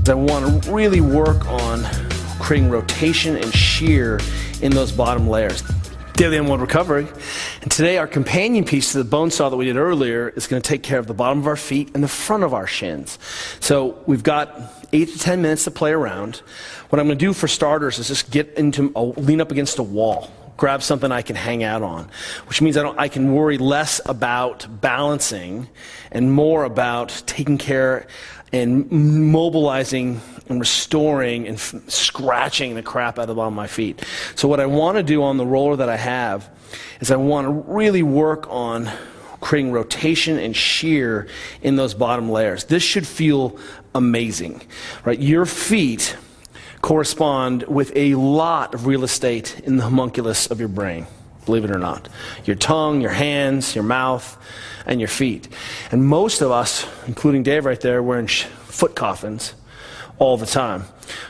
I want to really work on creating rotation and shear in those bottom layers. Daily M1 recovery. And today our companion piece to the bone saw that we did earlier is going to take care of the bottom of our feet and the front of our shins. So we've got 8 to 10 minutes to play around. What I'm going to do for starters is just lean up against a wall. Grab something I can hang out on, which means I can worry less about balancing and more about taking care and mobilizing and restoring and scratching the crap out of the bottom of my feet. So what I want to do on the roller that I have is I want to really work on creating rotation and shear in those bottom layers. This should feel amazing, right? Your feet correspond with a lot of real estate in the homunculus of your brain, believe it or not. Your tongue, your hands, your mouth, and your feet. And most of us, including Dave right there, wearing foot coffins all the time.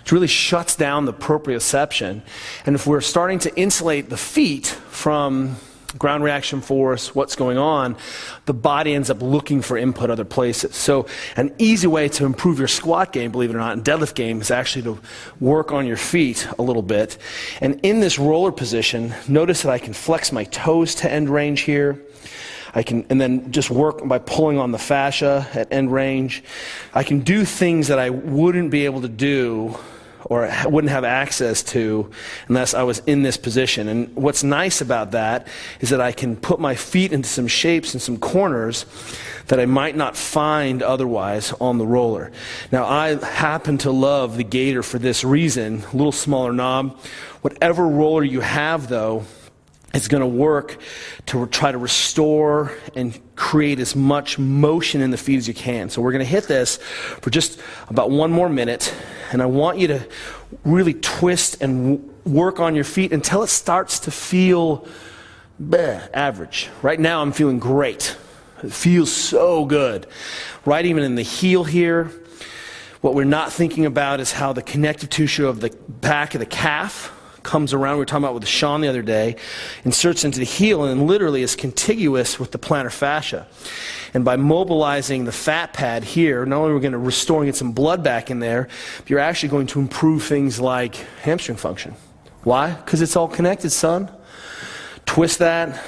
It really shuts down the proprioception. And if we're starting to insulate the feet from ground reaction force, what's going on, the body ends up looking for input other places. So an easy way to improve your squat game, believe it or not, and deadlift game is actually to work on your feet a little bit. And in this roller position, notice that I can flex my toes to end range here. And then just work by pulling on the fascia at end range. I can do things that I wouldn't be able to do or wouldn't have access to unless I was in this position. And what's nice about that is that I can put my feet into some shapes and some corners that I might not find otherwise on the roller. Now, I happen to love the Gator for this reason, a little smaller knob. Whatever roller you have, though, it's going to work to try to restore and create as much motion in the feet as you can. So we're going to hit this for just about 1 more minute, and I want you to really twist and work on your feet until it starts to feel average. Right now I'm feeling great. It feels so good. Right even in the heel here. What we're not thinking about is how the connective tissue of the back of the calf comes around, we were talking about with Sean the other day, inserts into the heel and literally is contiguous with the plantar fascia. And by mobilizing the fat pad here, not only are we going to restore and get some blood back in there, but you're actually going to improve things like hamstring function. Why? Because it's all connected, son. Twist that,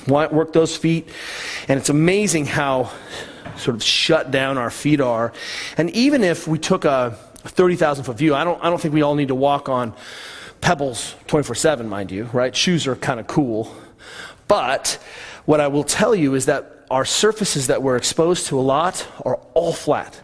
work those feet, and it's amazing how sort of shut down our feet are. And even if we took a 30,000 foot view, I don't think we all need to walk on pebbles 24/7, mind you, right? Shoes are kind of cool. But what I will tell you is that our surfaces that we're exposed to a lot are all flat.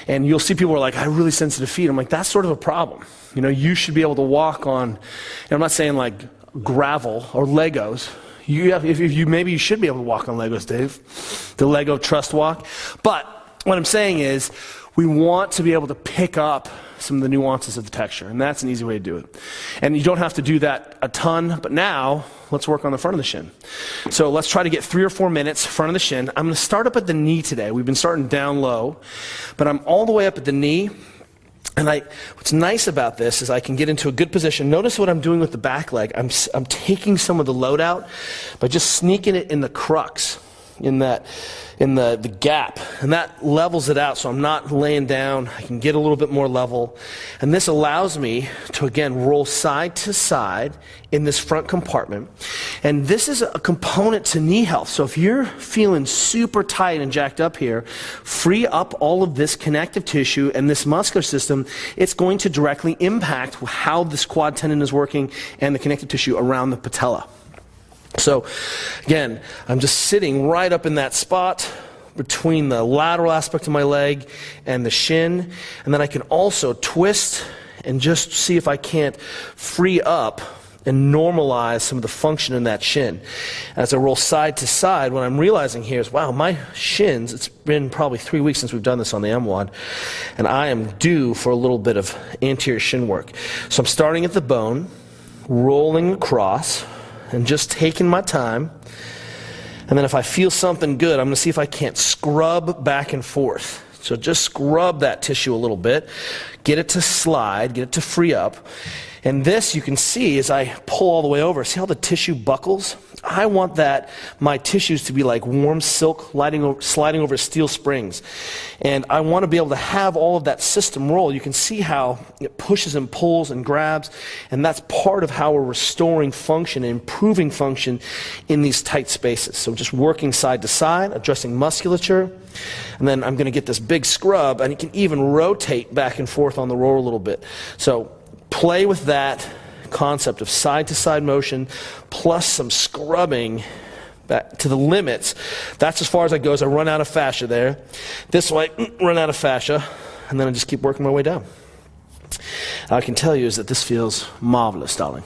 And you'll see people who are like, I have really sensitive feet. I'm like, that's sort of a problem. You know, you should be able to walk on, and I'm not saying like gravel or Legos. Maybe you should be able to walk on Legos, Dave. The Lego trust walk. But what I'm saying is, we want to be able to pick up some of the nuances of the texture, and that's an easy way to do it. And you don't have to do that a ton, but now let's work on the front of the shin. So let's try to get 3 or 4 minutes front of the shin. I'm going to start up at the knee today. We've been starting down low, but I'm all the way up at the knee. And what's nice about this is I can get into a good position. Notice what I'm doing with the back leg. I'm taking some of the load out by just sneaking it in the crux, in the gap, and that levels it out so I'm not laying down. I can get a little bit more level, and this allows me to again roll side to side in this front compartment. And this is a component to knee health. So if you're feeling super tight and jacked up here, free up all of this connective tissue and this muscular system. It's going to directly impact how this quad tendon is working and the connective tissue around the patella. So again, I'm just sitting right up in that spot between the lateral aspect of my leg and the shin, and then I can also twist and just see if I can't free up and normalize some of the function in that shin. As I roll side to side, what I'm realizing here is, wow, my shins, it's been probably 3 weeks since we've done this on the M1, and I am due for a little bit of anterior shin work. So I'm starting at the bone, rolling across, and just taking my time. And then if I feel something good, I'm going to see if I can't scrub back and forth. So just scrub that tissue a little bit, get it to slide, get it to free up. And this you can see as I pull all the way over. See how the tissue buckles? I want my tissues to be like warm silk sliding over steel springs. And I want to be able to have all of that system roll. You can see how it pushes and pulls and grabs. And that's part of how we're restoring function and improving function in these tight spaces. So just working side to side, addressing musculature. And then I'm going to get this big scrub, and you can even rotate back and forth on the roller a little bit. So play with that concept of side-to-side motion plus some scrubbing back to the limits. That's as far as I go as I run out of fascia there. This way, run out of fascia, and then I just keep working my way down. All I can tell you is that this feels marvelous, darling.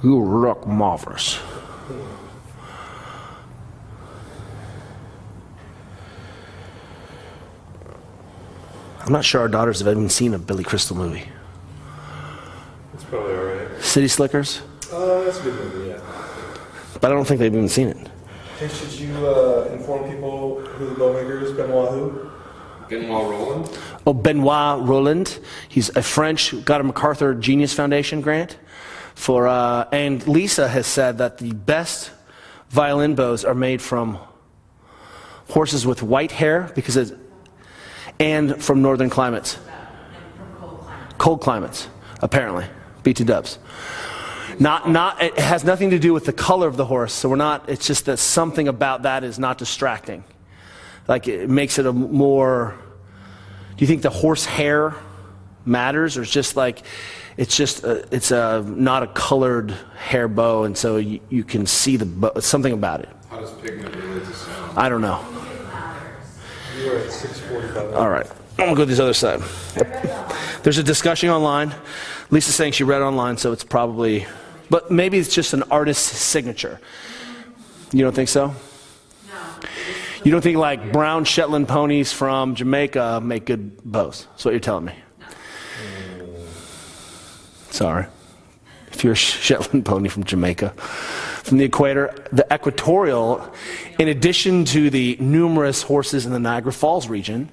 You look marvelous. I'm not sure our daughters have even seen a Billy Crystal movie. It's probably all right. City Slickers? That's a good movie, yeah. But I don't think they've even seen it. Hey, should you inform people who the bowmaker is? Benoit who? Benoit Roland? Oh, Benoit Roland. He's a French, got a MacArthur Genius Foundation grant. And Lisa has said that the best violin bows are made from horses with white hair and from northern climates. Cold climates, apparently. B2 dubs. It has nothing to do with the color of the horse, so it's just that something about that is not distracting. Like it makes it a more, do you think the horse hair matters, or it's not a colored hair bow, and so you can see the bow, something about it. How does pigment relate to sound? I don't know. You are at 6:45. All right, I'm gonna go to this other side. There's a discussion online. Lisa's saying she read online, so it's probably, but maybe it's just an artist's signature. You don't think so? No. You don't think like brown Shetland ponies from Jamaica make good bows? That's what you're telling me. No. Sorry. If you're a Shetland pony from Jamaica, from the equator, the equatorial, in addition to the numerous horses in the Niagara Falls region,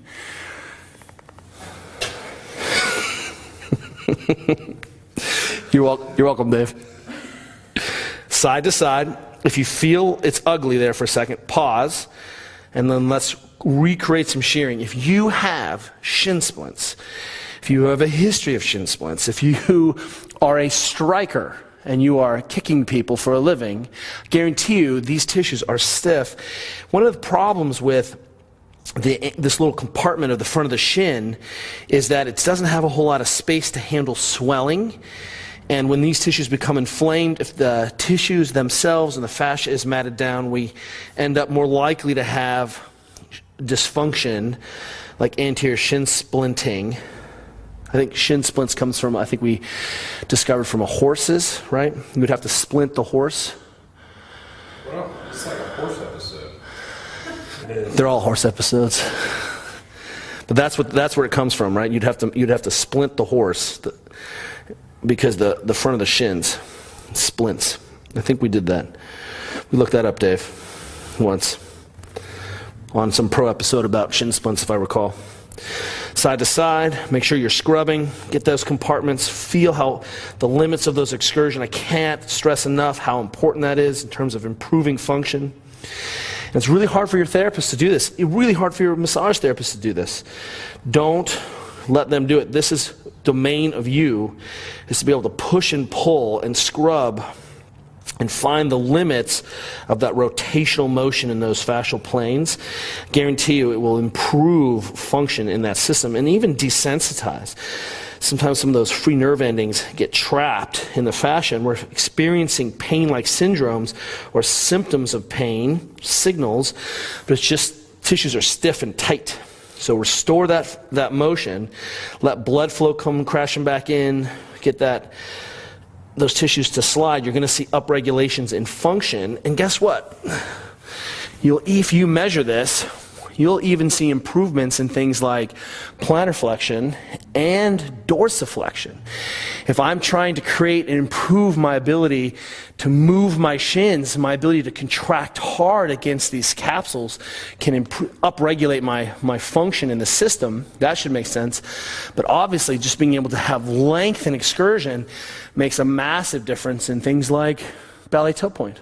you're welcome, Dave. Side to side. If you feel it's ugly there for a second, pause, and then let's recreate some shearing. If you have shin splints, if you have a history of shin splints, if you are a striker and you are kicking people for a living, I guarantee you these tissues are stiff. One of the problems with this little compartment of the front of the shin is that it doesn't have a whole lot of space to handle swelling. And when these tissues become inflamed, if the tissues themselves and the fascia is matted down, we end up more likely to have dysfunction, like anterior shin splinting. I think shin splints comes from, we discovered from a horse's, right? You would have to splint the horse. Well, it's like a horse episode. They're all horse episodes. But that's where it comes from, right? You'd have to splint the horse because the front of the shins splints. I think we did that. We looked that up, Dave, once on some pro episode about shin splints, if I recall. Side to side, make sure you're scrubbing, get those compartments, feel how the limits of those excursion. I can't stress enough how important that is in terms of improving function. And it's really hard for your therapist to do this. It's really hard for your massage therapist to do this. Don't let them do it. This is domain of you, is to be able to push and pull and scrub and find the limits of that rotational motion in those fascial planes. Guarantee you it will improve function in that system and even desensitize. Sometimes some of those free nerve endings get trapped in the fascia, and we're experiencing pain-like syndromes or symptoms of pain, signals, but it's just tissues are stiff and tight. So restore that motion, let blood flow come crashing back in, get those tissues to slide. You're going to see upregulations in function, and guess what? If you measure this, you'll even see improvements in things like plantar flexion and dorsiflexion. If I'm trying to create and improve my ability to move my shins, my ability to contract hard against these capsules can upregulate my function in the system. That should make sense. But obviously, just being able to have length and excursion makes a massive difference in things like ballet toe point,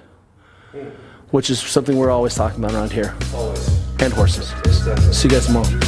which is something we're always talking about around here. Always. And horses. Yes, definitely. See you guys tomorrow.